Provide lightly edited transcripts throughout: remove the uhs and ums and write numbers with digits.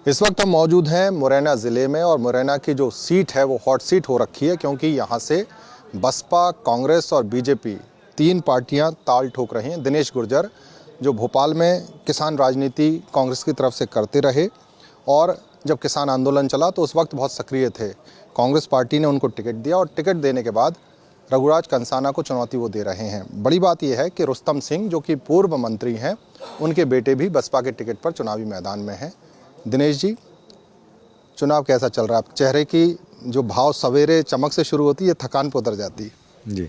इस वक्त हम मौजूद हैं मुरैना ज़िले में और मुरैना की जो सीट है वो हॉट सीट हो रखी है, क्योंकि यहाँ से बसपा, कांग्रेस और बीजेपी तीन पार्टियाँ ताल ठोक रही हैं। दिनेश गुर्जर जो भोपाल में किसान राजनीति कांग्रेस की तरफ से करते रहे और जब किसान आंदोलन चला तो उस वक्त बहुत सक्रिय थे। कांग्रेस पार्टी ने उनको टिकट दिया और टिकट देने के बाद रघुराज कंसाना को चुनौती वो दे रहे हैं। बड़ी बात यह है कि रुस्तम सिंह जो कि पूर्व मंत्री हैं, उनके बेटे भी बसपा के टिकट पर चुनावी मैदान में हैं। दिनेश जी, चुनाव कैसा चल रहा है? चेहरे की जो भाव सवेरे चमक से शुरू होती है, थकान पर उतर जाती है। जी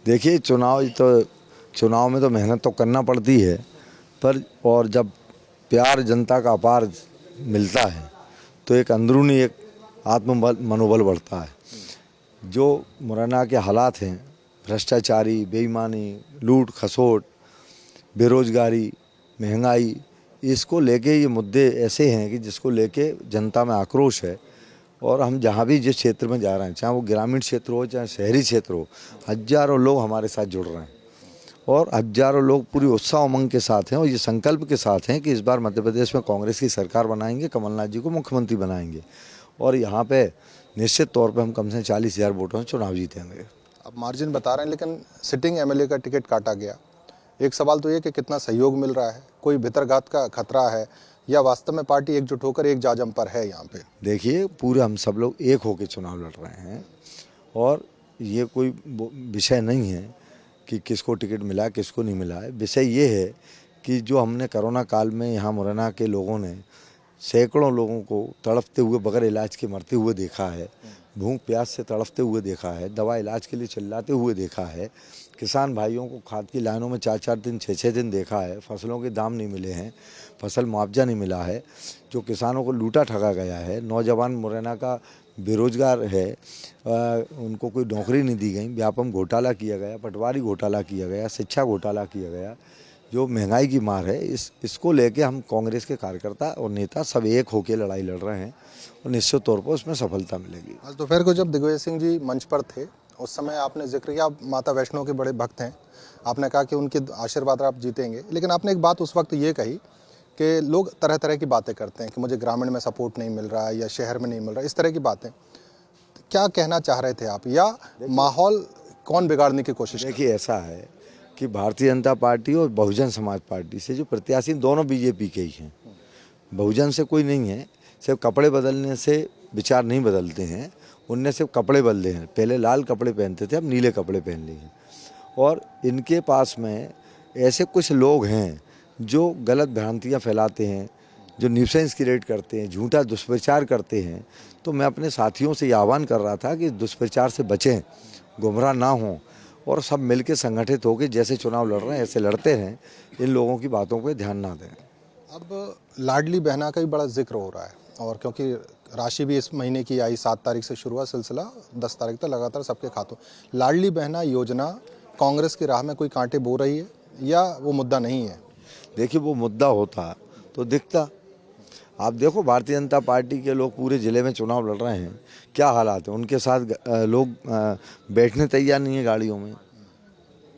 देखिए, चुनाव में तो मेहनत तो करना पड़ती है, पर और जब प्यार जनता का अपार मिलता है तो एक अंदरूनी एक मनोबल बढ़ता है। जो मुरैना के हालात हैं, भ्रष्टाचारी, बेईमानी, लूट खसोट, बेरोजगारी, महंगाई, इसको लेके ये मुद्दे ऐसे हैं कि जिसको लेके जनता में आक्रोश है। और हम जहाँ भी जिस क्षेत्र में जा रहे हैं, चाहे वो ग्रामीण क्षेत्र हो चाहे शहरी क्षेत्र हो, हजारों लोग हमारे साथ जुड़ रहे हैं और हजारों लोग पूरी उत्साह उमंग के साथ हैं और ये संकल्प के साथ हैं कि इस बार मध्य प्रदेश में कांग्रेस की सरकार बनाएंगे, कमलनाथ जी को मुख्यमंत्री बनाएंगे और यहाँ पे निश्चित तौर पे हम कम से 40,000 वोटों से चुनाव जीतेंगे। अब मार्जिन बता रहे हैं, लेकिन सिटिंग एमएलए का टिकट काटा गया। एक सवाल तो ये कि कितना सहयोग मिल रहा है, कोई भितरघात का खतरा है या वास्तव में पार्टी एकजुट होकर एक जाजम पर है? यहाँ पे देखिए, पूरे हम सब लोग एक होकर चुनाव लड़ रहे हैं और ये कोई विषय नहीं है कि किसको टिकट मिला किसको नहीं मिला है। विषय ये है कि जो हमने कोरोना काल में यहाँ मुरैना के लोगों ने सैकड़ों लोगों को तड़पते हुए बगैर इलाज के मरते हुए देखा है, भूख प्यास से तड़पते हुए देखा है, दवा इलाज के लिए चिल्लाते हुए देखा है, किसान भाइयों को खाद की लाइनों में 4-4 दिन 6-6 दिन देखा है, फसलों के दाम नहीं मिले हैं, फसल मुआवजा नहीं मिला है, जो किसानों को लूटा ठगा गया है, नौजवान मुरैना का बेरोजगार है, उनको कोई नौकरी नहीं दी गई, व्यापम घोटाला किया गया, पटवारी घोटाला किया गया, शिक्षा घोटाला किया गया, जो महंगाई की मार है, इसको लेके हम कांग्रेस के कार्यकर्ता और नेता सब एक होकर लड़ाई लड़ रहे हैं और निश्चित तौर पर उसमें सफलता मिलेगी। आज दोपहर को जब दिग्विजय सिंह जी मंच पर थे, उस समय आपने जिक्र किया, आप माता वैष्णो के बड़े भक्त हैं, आपने कहा कि उनके आशीर्वाद आप जीतेंगे, लेकिन आपने एक बात उस वक्त ये कही कि लोग तरह तरह की बातें करते हैं कि मुझे ग्रामीण में सपोर्ट नहीं मिल रहा है या शहर में नहीं मिल रहा है, इस तरह की बातें। तो क्या कहना चाह रहे थे आप, या माहौल कौन बिगाड़ने की कोशिश? देखिए, ऐसा है कि भारतीय जनता पार्टी और बहुजन समाज पार्टी से जो प्रत्याशी दोनों बीजेपी के ही हैं, बहुजन से कोई नहीं है। सिर्फ कपड़े बदलने से विचार नहीं बदलते हैं, उनने सिर्फ कपड़े बदले हैं। पहले लाल कपड़े पहनते थे, अब नीले कपड़े पहन लिए हैं। और इनके पास में ऐसे कुछ लोग हैं जो गलत भ्रांतियाँ फैलाते हैं, जो न्यूसेंस क्रिएट करते हैं, झूठा दुष्प्रचार करते हैं। तो मैं अपने साथियों से ये आह्वान कर रहा था कि दुष्प्रचार से बचें, गुमराह ना हों और सब मिलकर संगठित होकर जैसे चुनाव लड़ रहे हैं ऐसे लड़ते रहें, इन लोगों की बातों पर ध्यान ना दें। अब लाडली बहना का भी बड़ा जिक्र हो रहा है, और क्योंकि राशि भी इस महीने की आई, 7 तारीख से शुरू हुआ सिलसिला, 10 तारीख तक लगातार सबके खातों। लाडली बहना योजना कांग्रेस की राह में कोई कांटे बो रही है या वो मुद्दा नहीं है? देखिए, वो मुद्दा होता तो दिखता। आप देखो, भारतीय जनता पार्टी के लोग पूरे ज़िले में चुनाव लड़ रहे हैं, क्या हालात है उनके साथ। लोग बैठने तैयार नहीं है, गाड़ियों में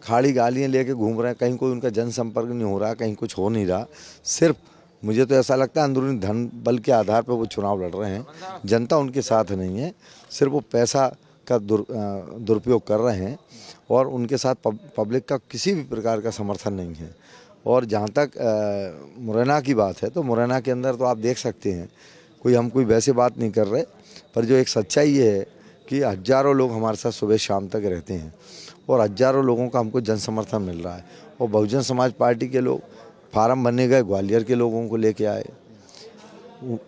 खाली गालियाँ लेके घूम रहे हैं, कहीं कोई उनका जनसंपर्क नहीं हो रहा, कहीं कुछ हो नहीं रहा। सिर्फ मुझे तो ऐसा लगता है अंदरूनी धन बल के आधार पर वो चुनाव लड़ रहे हैं। जनता उनके साथ नहीं है, सिर्फ वो पैसा का दुरुपयोग कर रहे हैं और उनके साथ पब्लिक का किसी भी प्रकार का समर्थन नहीं है। और जहाँ तक मुरैना की बात है, तो मुरैना के अंदर तो आप देख सकते हैं, हम कोई वैसे बात नहीं कर रहे, पर जो एक सच्चाई ये है कि हजारों लोग हमारे साथ सुबह शाम तक रहते हैं और हजारों लोगों का हमको जन समर्थन मिल रहा है। और बहुजन समाज पार्टी के लोग फार्म भरने गए, ग्वालियर के लोगों को लेके आए,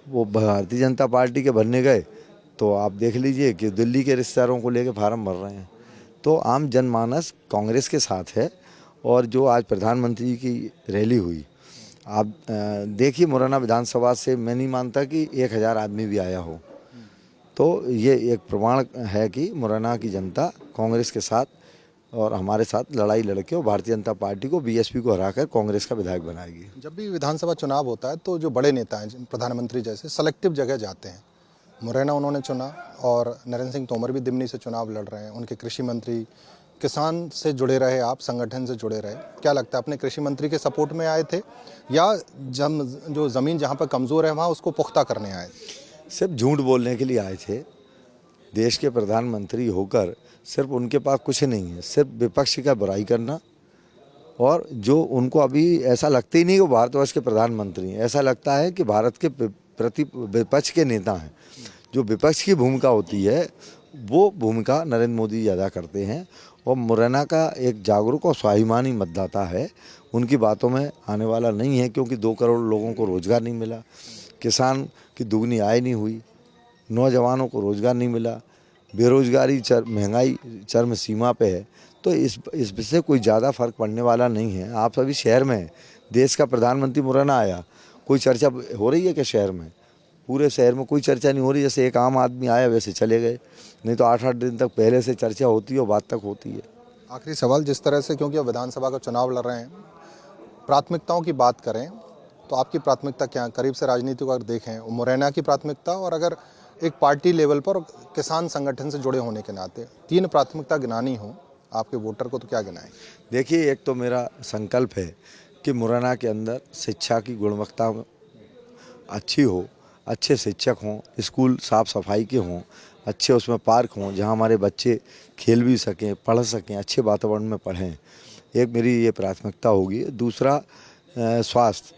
वो भारतीय जनता पार्टी के भरने गए तो आप देख लीजिए कि दिल्ली के रिश्तेदारों को लेके फार्म भर रहे हैं। तो आम जनमानस कांग्रेस के साथ है। और जो आज प्रधानमंत्री की रैली हुई, आप देखिए, मुरैना विधानसभा से मैं नहीं मानता कि 1000 आदमी भी आया हो। तो ये एक प्रमाण है कि मुरैना की जनता कांग्रेस के साथ और हमारे साथ लड़ाई लड़के और भारतीय जनता पार्टी को, बीएसपी को हराकर कांग्रेस का विधायक बनाएगी। जब भी विधानसभा चुनाव होता है तो जो बड़े नेता हैं, प्रधानमंत्री जैसे, सेलेक्टिव जगह जाते हैं। मुरैना उन्होंने चुना और नरेंद्र सिंह तोमर भी दिमनी से चुनाव लड़ रहे हैं, उनके कृषि मंत्री किसान से जुड़े रहे, आप संगठन से जुड़े रहे, क्या लगता है अपने कृषि मंत्री के सपोर्ट में आए थे या जो ज़मीन जहाँ पर कमज़ोर है वहाँ उसको पुख्ता करने आए? सिर्फ झूठ बोलने के लिए आए थे। देश के प्रधानमंत्री होकर सिर्फ उनके पास कुछ नहीं है, सिर्फ विपक्ष का बुराई करना। और जो उनको अभी ऐसा लगता ही नहीं कि वो भारतवर्ष के प्रधानमंत्री हैं, ऐसा लगता है कि भारत के प्रति विपक्ष के नेता हैं। जो विपक्ष की भूमिका होती है वो भूमिका नरेंद्र मोदी जी अदा करते हैं। और मुरैना का एक जागरूक और स्वाभिमानी मतदाता है, उनकी बातों में आने वाला नहीं है, क्योंकि 2 करोड़ लोगों को रोज़गार नहीं मिला, किसान की दुगनी आय नहीं हुई, नौजवानों को रोज़गार नहीं मिला, बेरोजगारी महंगाई चरम सीमा पे है। तो इससे कोई ज़्यादा फर्क पड़ने वाला नहीं है। आप सभी शहर में हैं, देश का प्रधानमंत्री मुरैना आया, कोई चर्चा हो रही है कि शहर में? पूरे शहर में कोई चर्चा नहीं हो रही। जैसे एक आम आदमी आया वैसे चले गए, नहीं तो 8-8 दिन तक पहले से चर्चा होती है और बात तक होती है। आखिरी सवाल, जिस तरह से क्योंकि अब विधानसभा का चुनाव लड़ रहे हैं, प्राथमिकताओं की बात करें तो आपकी प्राथमिकता क्या, करीब से राजनीति को अगर देखें, मुरैना की प्राथमिकता और अगर एक पार्टी लेवल पर किसान संगठन से जुड़े होने के नाते 3 प्राथमिकता गिनानी हो आपके वोटर को, तो क्या गिनाएं? देखिए, एक तो मेरा संकल्प है कि मुरैना के अंदर शिक्षा की गुणवत्ता अच्छी हो, अच्छे शिक्षक हों, स्कूल साफ़ सफाई के हों, अच्छे उसमें पार्क हों जहां हमारे बच्चे खेल भी सकें, पढ़ सकें, अच्छे वातावरण में पढ़ें। एक मेरी ये प्राथमिकता होगी। दूसरा स्वास्थ्य,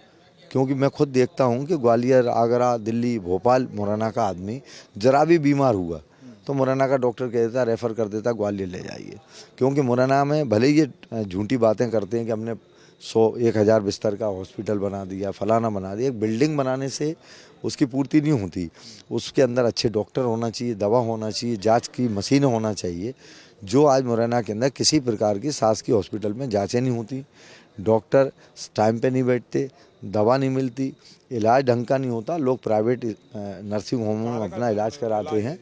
क्योंकि मैं खुद देखता हूं कि ग्वालियर, आगरा, दिल्ली, भोपाल, मुरैना का आदमी ज़रा भी बीमार हुआ तो मुरैना का डॉक्टर कह देता, रेफ़र कर देता ग्वालियर ले जाइए। क्योंकि मुरैना में भले ही ये झूठी बातें करते हैं कि हमने 100-1000 बिस्तर का हॉस्पिटल बना दिया, फलाना बना दिया। एक बिल्डिंग बनाने से उसकी पूर्ति नहीं होती, उसके अंदर अच्छे डॉक्टर होना चाहिए, दवा होना चाहिए, जांच की मशीन होना चाहिए। जो आज मुरैना के अंदर किसी प्रकार की शासकीय हॉस्पिटल में जांचें नहीं होती, डॉक्टर टाइम पे नहीं बैठते, दवा नहीं मिलती, इलाज ढंग का नहीं होता, लोग प्राइवेट नर्सिंग होम में अपना इलाज कराते हैं।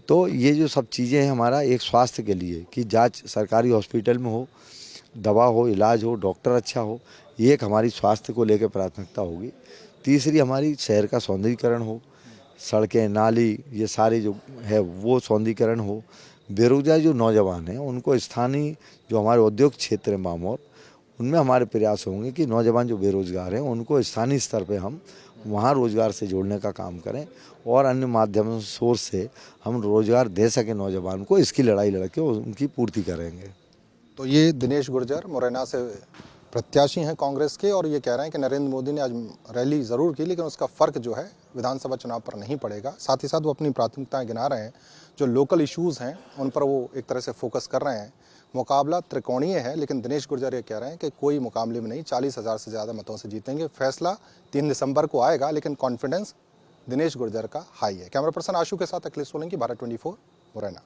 तो ये जो सब चीज़ें हैं हमारा एक स्वास्थ्य के लिए कि जांच सरकारी हॉस्पिटल में हो, दवा हो, इलाज हो, डॉक्टर अच्छा हो, ये एक हमारी स्वास्थ्य को लेकर प्राथमिकता होगी। तीसरी हमारी शहर का सौंदर्यीकरण हो, सड़कें, नाली, ये सारे जो है वो सौंदर्यीकरण हो। बेरोजगार जो नौजवान हैं उनको स्थानीय जो हमारे उद्योग क्षेत्र है मामौर, उनमें हमारे प्रयास होंगे कि नौजवान जो बेरोजगार हैं उनको स्थानीय स्तर पे हम वहाँ रोजगार से जोड़ने का काम करें और अन्य माध्यमों सोर्स से हम रोजगार दे सकें नौजवान को। इसकी लड़ाई लड़ के उनकी पूर्ति करेंगे। तो ये दिनेश गुर्जर मुरैना से प्रत्याशी हैं कांग्रेस के, और ये कह रहे हैं कि नरेंद्र मोदी ने आज रैली ज़रूर की लेकिन उसका फ़र्क जो है विधानसभा चुनाव पर नहीं पड़ेगा। साथ ही साथ वो अपनी प्राथमिकताएं गिना रहे हैं, जो लोकल इश्यूज़ हैं उन पर वो एक तरह से फोकस कर रहे हैं। मुकाबला त्रिकोणीय है, लेकिन दिनेश गुर्जर ये कह रहे हैं कि कोई मुकाबले में नहीं, 40,000 से ज़्यादा मतों से जीतेंगे। फैसला 3 दिसंबर को आएगा, लेकिन कॉन्फिडेंस दिनेश गुर्जर का हाई है। कैमरा पर्सन आशु के साथ अखिलेश सोलंकी, भारत 24 मुरैना।